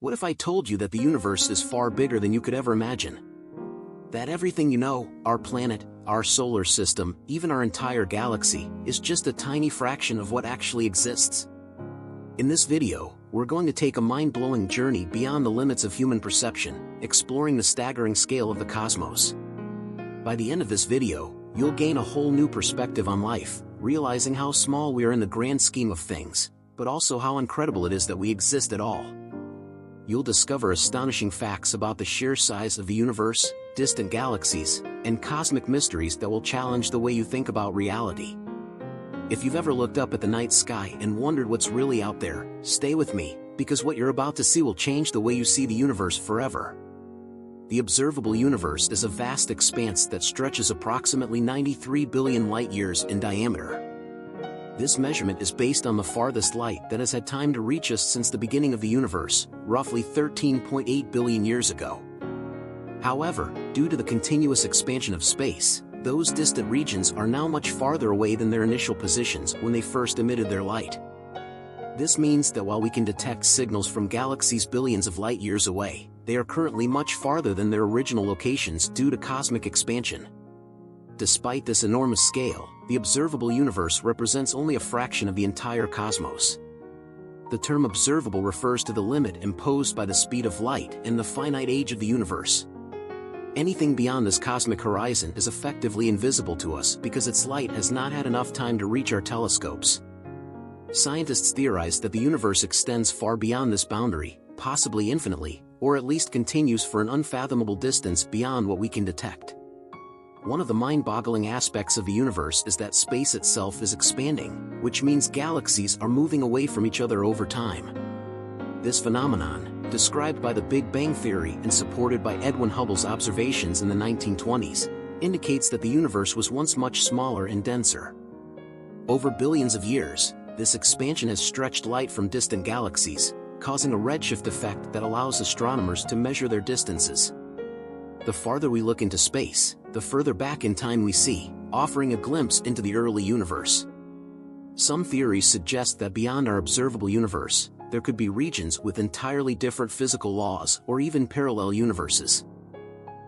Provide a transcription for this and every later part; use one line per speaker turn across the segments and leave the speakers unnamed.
What if I told you that the universe is far bigger than you could ever imagine? That everything you know, our planet, our solar system, even our entire galaxy, is just a tiny fraction of what actually exists? In this video, we're going to take a mind-blowing journey beyond the limits of human perception, exploring the staggering scale of the cosmos. By the end of this video, you'll gain a whole new perspective on life, realizing how small we are in the grand scheme of things, but also how incredible it is that we exist at all. You'll discover astonishing facts about the sheer size of the universe, distant galaxies, and cosmic mysteries that will challenge the way you think about reality. If you've ever looked up at the night sky and wondered what's really out there, stay with me, because what you're about to see will change the way you see the universe forever. The observable universe is a vast expanse that stretches approximately 93 billion light-years in diameter. This measurement is based on the farthest light that has had time to reach us since the beginning of the universe, roughly 13.8 billion years ago. However, due to the continuous expansion of space, those distant regions are now much farther away than their initial positions when they first emitted their light. This means that while we can detect signals from galaxies billions of light-years away, they are currently much farther than their original locations due to cosmic expansion. Despite this enormous scale, the observable universe represents only a fraction of the entire cosmos. The term observable refers to the limit imposed by the speed of light and the finite age of the universe. Anything beyond this cosmic horizon is effectively invisible to us because its light has not had enough time to reach our telescopes. Scientists theorize that the universe extends far beyond this boundary, possibly infinitely, or at least continues for an unfathomable distance beyond what we can detect. One of the mind-boggling aspects of the universe is that space itself is expanding, which means galaxies are moving away from each other over time. This phenomenon, described by the Big Bang Theory and supported by Edwin Hubble's observations in the 1920s, indicates that the universe was once much smaller and denser. Over billions of years, this expansion has stretched light from distant galaxies, causing a redshift effect that allows astronomers to measure their distances. The farther we look into space, the further back in time we see, offering a glimpse into the early universe. Some theories suggest that beyond our observable universe, there could be regions with entirely different physical laws or even parallel universes.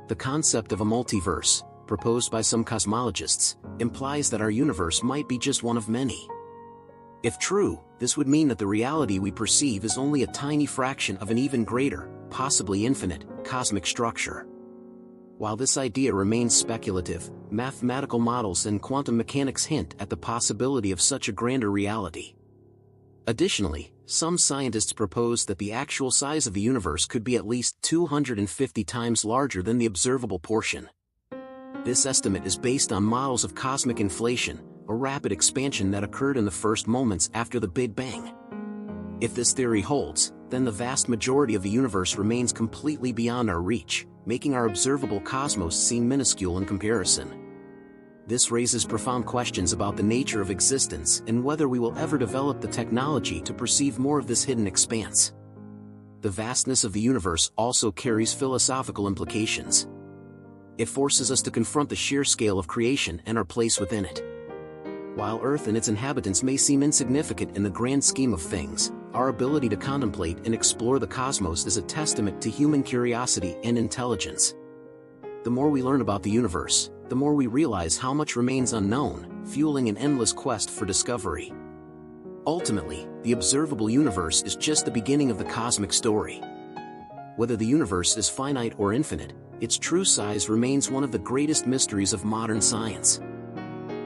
The concept of a multiverse, proposed by some cosmologists, implies that our universe might be just one of many. If true, this would mean that the reality we perceive is only a tiny fraction of an even greater, possibly infinite, cosmic structure. While this idea remains speculative, mathematical models and quantum mechanics hint at the possibility of such a grander reality. Additionally, some scientists propose that the actual size of the universe could be at least 250 times larger than the observable portion. This estimate is based on models of cosmic inflation, a rapid expansion that occurred in the first moments after the Big Bang. If this theory holds, then the vast majority of the universe remains completely beyond our reach, making our observable cosmos seem minuscule in comparison. This raises profound questions about the nature of existence and whether we will ever develop the technology to perceive more of this hidden expanse. The vastness of the universe also carries philosophical implications. It forces us to confront the sheer scale of creation and our place within it. While Earth and its inhabitants may seem insignificant in the grand scheme of things, our ability to contemplate and explore the cosmos is a testament to human curiosity and intelligence. The more we learn about the universe, the more we realize how much remains unknown, fueling an endless quest for discovery. Ultimately, the observable universe is just the beginning of the cosmic story. Whether the universe is finite or infinite, its true size remains one of the greatest mysteries of modern science.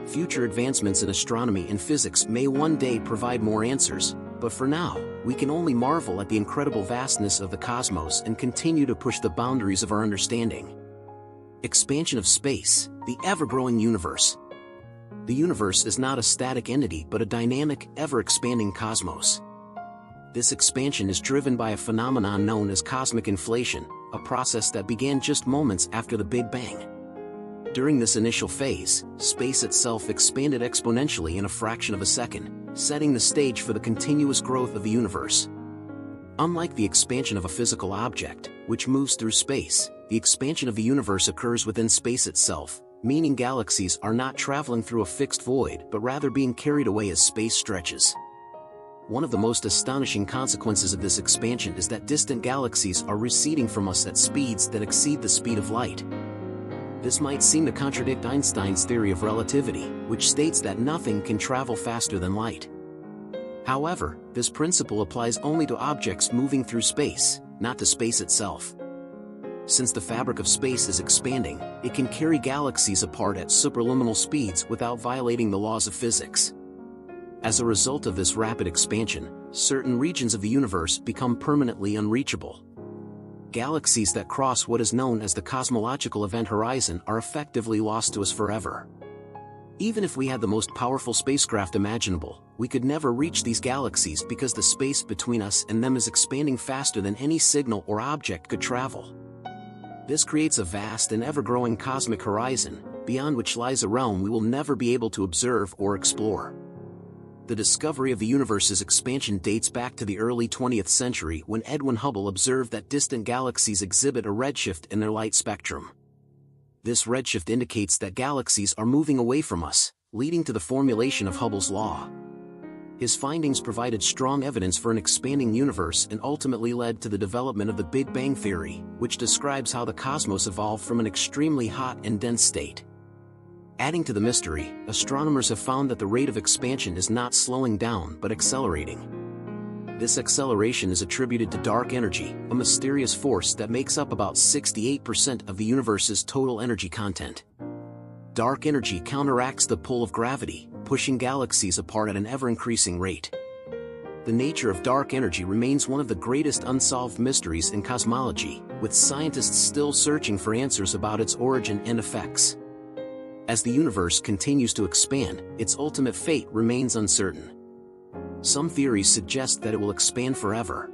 Future advancements in astronomy and physics may one day provide more answers, but for now, we can only marvel at the incredible vastness of the cosmos and continue to push the boundaries of our understanding. Expansion of space, the ever-growing universe. The universe is not a static entity but a dynamic, ever-expanding cosmos. This expansion is driven by a phenomenon known as cosmic inflation, a process that began just moments after the Big Bang. During this initial phase, space itself expanded exponentially in a fraction of a second, setting the stage for the continuous growth of the universe. Unlike the expansion of a physical object, which moves through space, the expansion of the universe occurs within space itself, meaning galaxies are not traveling through a fixed void but rather being carried away as space stretches. One of the most astonishing consequences of this expansion is that distant galaxies are receding from us at speeds that exceed the speed of light. This might seem to contradict Einstein's theory of relativity, which states that nothing can travel faster than light. However, this principle applies only to objects moving through space, not to space itself. Since the fabric of space is expanding, it can carry galaxies apart at superluminal speeds without violating the laws of physics. As a result of this rapid expansion, certain regions of the universe become permanently unreachable. Galaxies that cross what is known as the cosmological event horizon are effectively lost to us forever. Even if we had the most powerful spacecraft imaginable, we could never reach these galaxies because the space between us and them is expanding faster than any signal or object could travel. This creates a vast and ever-growing cosmic horizon, beyond which lies a realm we will never be able to observe or explore. The discovery of the universe's expansion dates back to the early 20th century when Edwin Hubble observed that distant galaxies exhibit a redshift in their light spectrum. This redshift indicates that galaxies are moving away from us, leading to the formulation of Hubble's law. His findings provided strong evidence for an expanding universe and ultimately led to the development of the Big Bang Theory, which describes how the cosmos evolved from an extremely hot and dense state. Adding to the mystery, astronomers have found that the rate of expansion is not slowing down but accelerating. This acceleration is attributed to dark energy, a mysterious force that makes up about 68% of the universe's total energy content. Dark energy counteracts the pull of gravity, pushing galaxies apart at an ever-increasing rate. The nature of dark energy remains one of the greatest unsolved mysteries in cosmology, with scientists still searching for answers about its origin and effects. As the universe continues to expand, its ultimate fate remains uncertain. Some theories suggest that it will expand forever,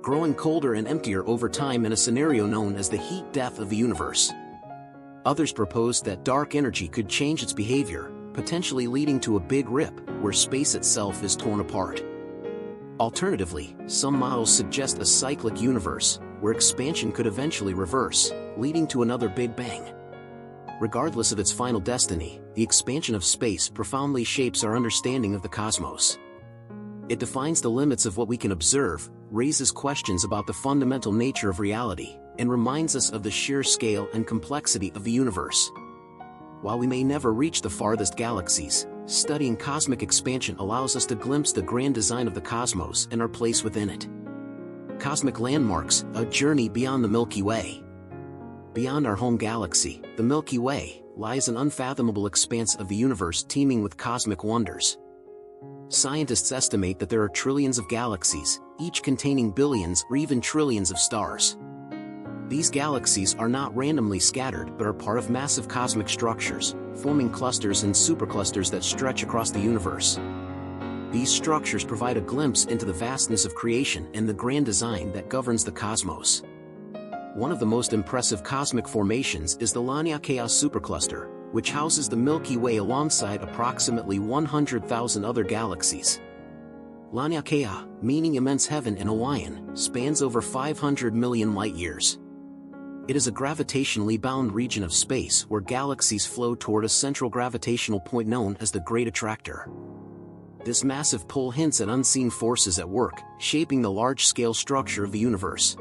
growing colder and emptier over time in a scenario known as the heat death of the universe. Others propose that dark energy could change its behavior, potentially leading to a big rip, where space itself is torn apart. Alternatively, some models suggest a cyclic universe, where expansion could eventually reverse, leading to another Big Bang. Regardless of its final destiny, the expansion of space profoundly shapes our understanding of the cosmos. It defines the limits of what we can observe, raises questions about the fundamental nature of reality, and reminds us of the sheer scale and complexity of the universe. While we may never reach the farthest galaxies, studying cosmic expansion allows us to glimpse the grand design of the cosmos and our place within it. Cosmic Landmarks, a journey beyond the Milky Way. Beyond our home galaxy, the Milky Way, lies an unfathomable expanse of the universe teeming with cosmic wonders. Scientists estimate that there are trillions of galaxies, each containing billions or even trillions of stars. These galaxies are not randomly scattered but are part of massive cosmic structures, forming clusters and superclusters that stretch across the universe. These structures provide a glimpse into the vastness of creation and the grand design that governs the cosmos. One of the most impressive cosmic formations is the Laniakea supercluster, which houses the Milky Way alongside approximately 100,000 other galaxies. Laniakea, meaning immense heaven in Hawaiian, spans over 500 million light-years. It is a gravitationally bound region of space where galaxies flow toward a central gravitational point known as the Great Attractor. This massive pull hints at unseen forces at work, shaping the large-scale structure of the universe.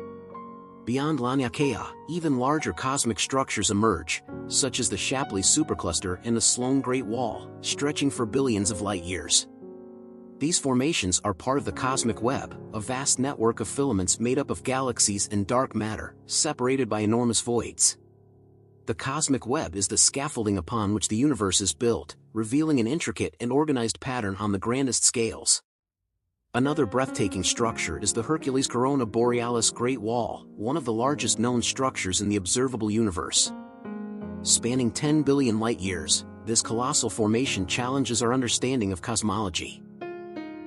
Beyond Laniakea, even larger cosmic structures emerge, such as the Shapley supercluster and the Sloan Great Wall, stretching for billions of light-years. These formations are part of the cosmic web, a vast network of filaments made up of galaxies and dark matter, separated by enormous voids. The cosmic web is the scaffolding upon which the universe is built, revealing an intricate and organized pattern on the grandest scales. Another breathtaking structure is the Hercules Corona Borealis Great Wall, one of the largest known structures in the observable universe. Spanning 10 billion light-years, this colossal formation challenges our understanding of cosmology.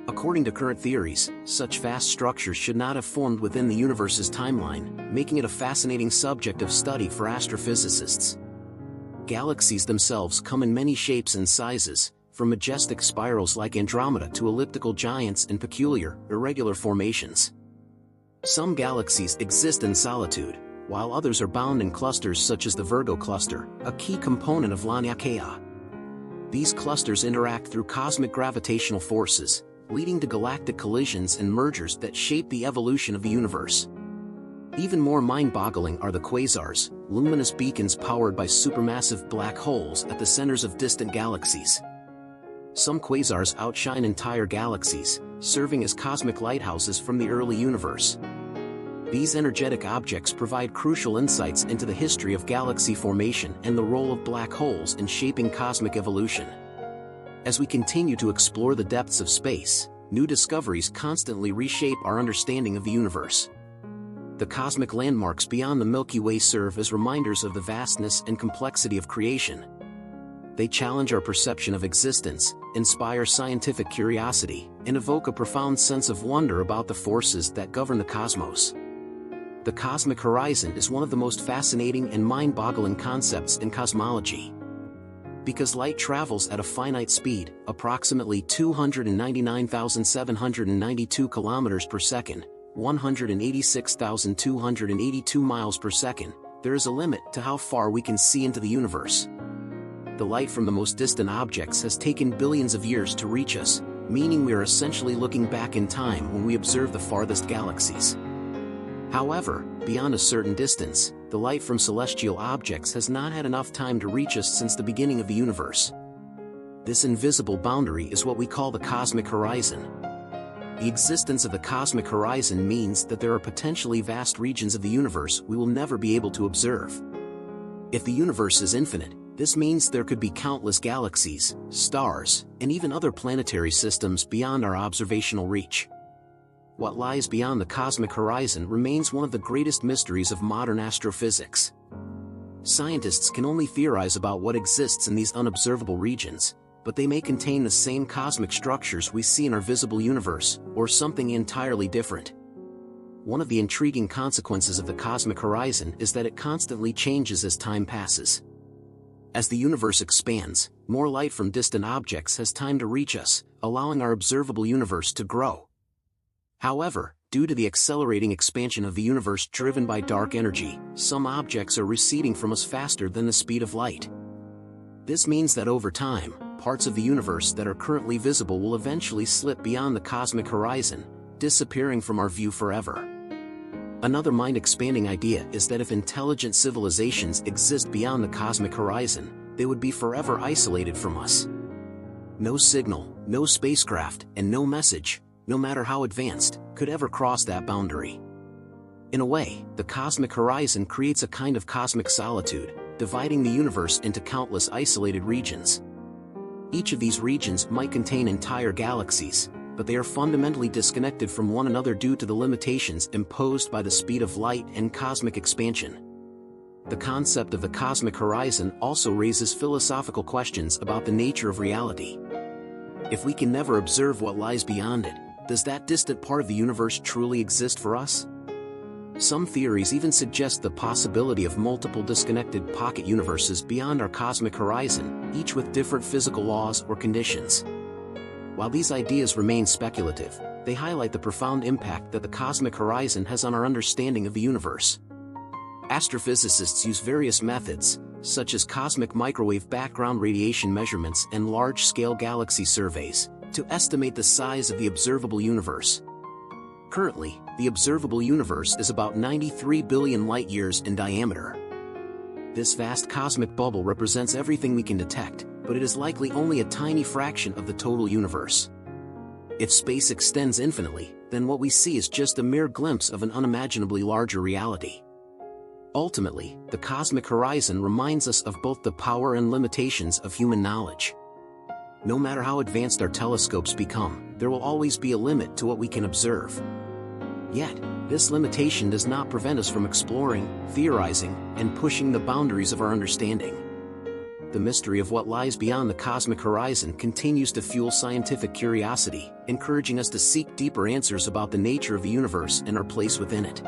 According to current theories, such vast structures should not have formed within the universe's timeline, making it a fascinating subject of study for astrophysicists. Galaxies themselves come in many shapes and sizes, from majestic spirals like Andromeda to elliptical giants and peculiar, irregular formations. Some galaxies exist in solitude, while others are bound in clusters such as the Virgo cluster, a key component of Laniakea. These clusters interact through cosmic gravitational forces, leading to galactic collisions and mergers that shape the evolution of the universe. Even more mind-boggling are the quasars, luminous beacons powered by supermassive black holes at the centers of distant galaxies. Some quasars outshine entire galaxies, serving as cosmic lighthouses from the early universe. These energetic objects provide crucial insights into the history of galaxy formation and the role of black holes in shaping cosmic evolution. As we continue to explore the depths of space, new discoveries constantly reshape our understanding of the universe. The cosmic landmarks beyond the Milky Way serve as reminders of the vastness and complexity of creation. They challenge our perception of existence, inspire scientific curiosity, and evoke a profound sense of wonder about the forces that govern the cosmos. The cosmic horizon is one of the most fascinating and mind-boggling concepts in cosmology. Because light travels at a finite speed, approximately 299,792 kilometers per second, 186,282 miles per second, there is a limit to how far we can see into the universe. The light from the most distant objects has taken billions of years to reach us, meaning we are essentially looking back in time when we observe the farthest galaxies. However, beyond a certain distance, the light from celestial objects has not had enough time to reach us since the beginning of the universe. This invisible boundary is what we call the cosmic horizon. The existence of the cosmic horizon means that there are potentially vast regions of the universe we will never be able to observe. If the universe is infinite, this means there could be countless galaxies, stars, and even other planetary systems beyond our observational reach. What lies beyond the cosmic horizon remains one of the greatest mysteries of modern astrophysics. Scientists can only theorize about what exists in these unobservable regions, but they may contain the same cosmic structures we see in our visible universe, or something entirely different. One of the intriguing consequences of the cosmic horizon is that it constantly changes as time passes. As the universe expands, more light from distant objects has time to reach us, allowing our observable universe to grow. However, due to the accelerating expansion of the universe driven by dark energy, some objects are receding from us faster than the speed of light. This means that over time, parts of the universe that are currently visible will eventually slip beyond the cosmic horizon, disappearing from our view forever. Another mind-expanding idea is that if intelligent civilizations exist beyond the cosmic horizon, they would be forever isolated from us. No signal, no spacecraft, and no message, no matter how advanced, could ever cross that boundary. In a way, the cosmic horizon creates a kind of cosmic solitude, dividing the universe into countless isolated regions. Each of these regions might contain entire galaxies, but they are fundamentally disconnected from one another due to the limitations imposed by the speed of light and cosmic expansion. The concept of the cosmic horizon also raises philosophical questions about the nature of reality. If we can never observe what lies beyond it, does that distant part of the universe truly exist for us? Some theories even suggest the possibility of multiple disconnected pocket universes beyond our cosmic horizon, each with different physical laws or conditions. While these ideas remain speculative, they highlight the profound impact that the cosmic horizon has on our understanding of the universe. Astrophysicists use various methods, such as cosmic microwave background radiation measurements and large-scale galaxy surveys, to estimate the size of the observable universe. Currently, the observable universe is about 93 billion light-years in diameter. This vast cosmic bubble represents everything we can detect, but it is likely only a tiny fraction of the total universe. If space extends infinitely, then what we see is just a mere glimpse of an unimaginably larger reality. Ultimately, the cosmic horizon reminds us of both the power and limitations of human knowledge. No matter how advanced our telescopes become, there will always be a limit to what we can observe. Yet, this limitation does not prevent us from exploring, theorizing, and pushing the boundaries of our understanding. The mystery of what lies beyond the cosmic horizon continues to fuel scientific curiosity, encouraging us to seek deeper answers about the nature of the universe and our place within it.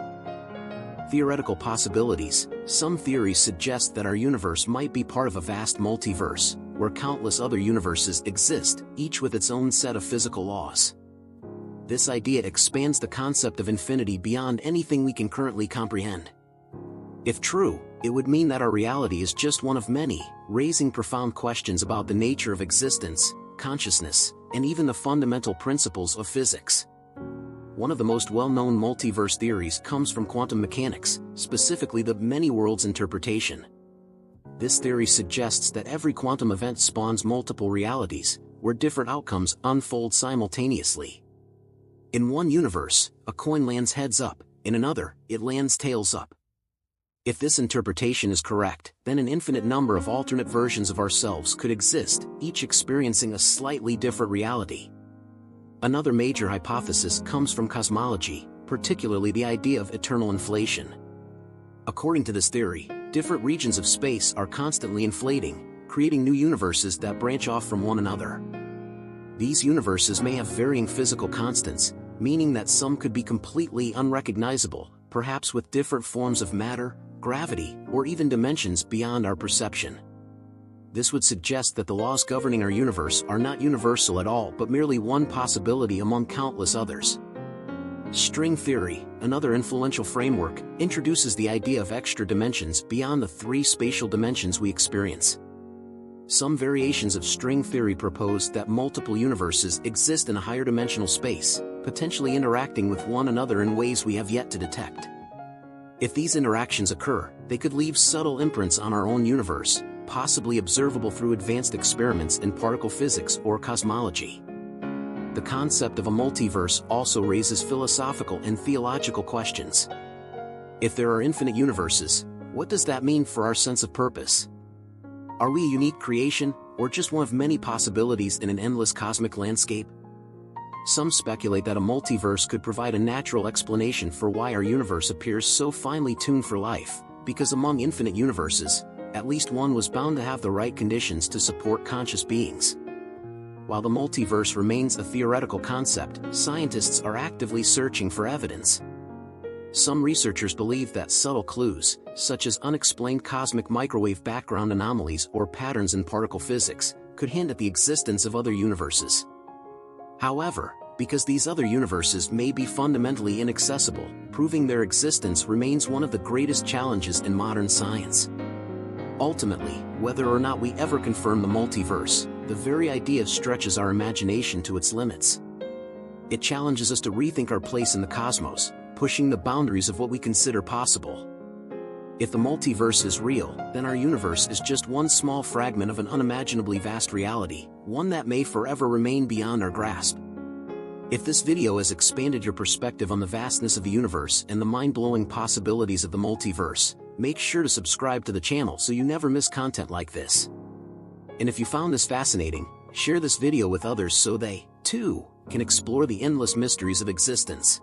Theoretical possibilities. Some theories suggest that our universe might be part of a vast multiverse, where countless other universes exist, each with its own set of physical laws. This idea expands the concept of infinity beyond anything we can currently comprehend. If true, it would mean that our reality is just one of many, raising profound questions about the nature of existence, consciousness, and even the fundamental principles of physics. One of the most well-known multiverse theories comes from quantum mechanics, specifically the many worlds interpretation. This theory suggests that every quantum event spawns multiple realities, where different outcomes unfold simultaneously. In one universe, a coin lands heads up, in another, it lands tails up. If this interpretation is correct, then an infinite number of alternate versions of ourselves could exist, each experiencing a slightly different reality. Another major hypothesis comes from cosmology, particularly the idea of eternal inflation. According to this theory, different regions of space are constantly inflating, creating new universes that branch off from one another. These universes may have varying physical constants, meaning that some could be completely unrecognizable, perhaps with different forms of matter, gravity, or even dimensions beyond our perception. This would suggest that the laws governing our universe are not universal at all but merely one possibility among countless others. String theory, another influential framework, introduces the idea of extra dimensions beyond the three spatial dimensions we experience. Some variations of string theory propose that multiple universes exist in a higher dimensional space, potentially interacting with one another in ways we have yet to detect. If these interactions occur, they could leave subtle imprints on our own universe, possibly observable through advanced experiments in particle physics or cosmology. The concept of a multiverse also raises philosophical and theological questions. If there are infinite universes, what does that mean for our sense of purpose? Are we a unique creation, or just one of many possibilities in an endless cosmic landscape? Some speculate that a multiverse could provide a natural explanation for why our universe appears so finely tuned for life, because among infinite universes, at least one was bound to have the right conditions to support conscious beings. While the multiverse remains a theoretical concept, scientists are actively searching for evidence. Some researchers believe that subtle clues, such as unexplained cosmic microwave background anomalies or patterns in particle physics, could hint at the existence of other universes. However, because these other universes may be fundamentally inaccessible, proving their existence remains one of the greatest challenges in modern science. Ultimately, whether or not we ever confirm the multiverse, the very idea stretches our imagination to its limits. It challenges us to rethink our place in the cosmos, pushing the boundaries of what we consider possible. If the multiverse is real, then our universe is just one small fragment of an unimaginably vast reality, one that may forever remain beyond our grasp. If this video has expanded your perspective on the vastness of the universe and the mind-blowing possibilities of the multiverse, make sure to subscribe to the channel so you never miss content like this. And if you found this fascinating, share this video with others so they, too, can explore the endless mysteries of existence.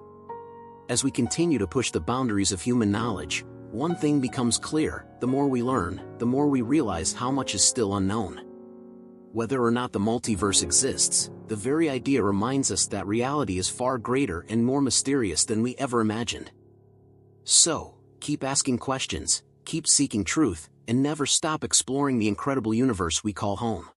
As we continue to push the boundaries of human knowledge, one thing becomes clear: the more we learn, the more we realize how much is still unknown. Whether or not the multiverse exists, the very idea reminds us that reality is far greater and more mysterious than we ever imagined. So, keep asking questions, keep seeking truth, and never stop exploring the incredible universe we call home.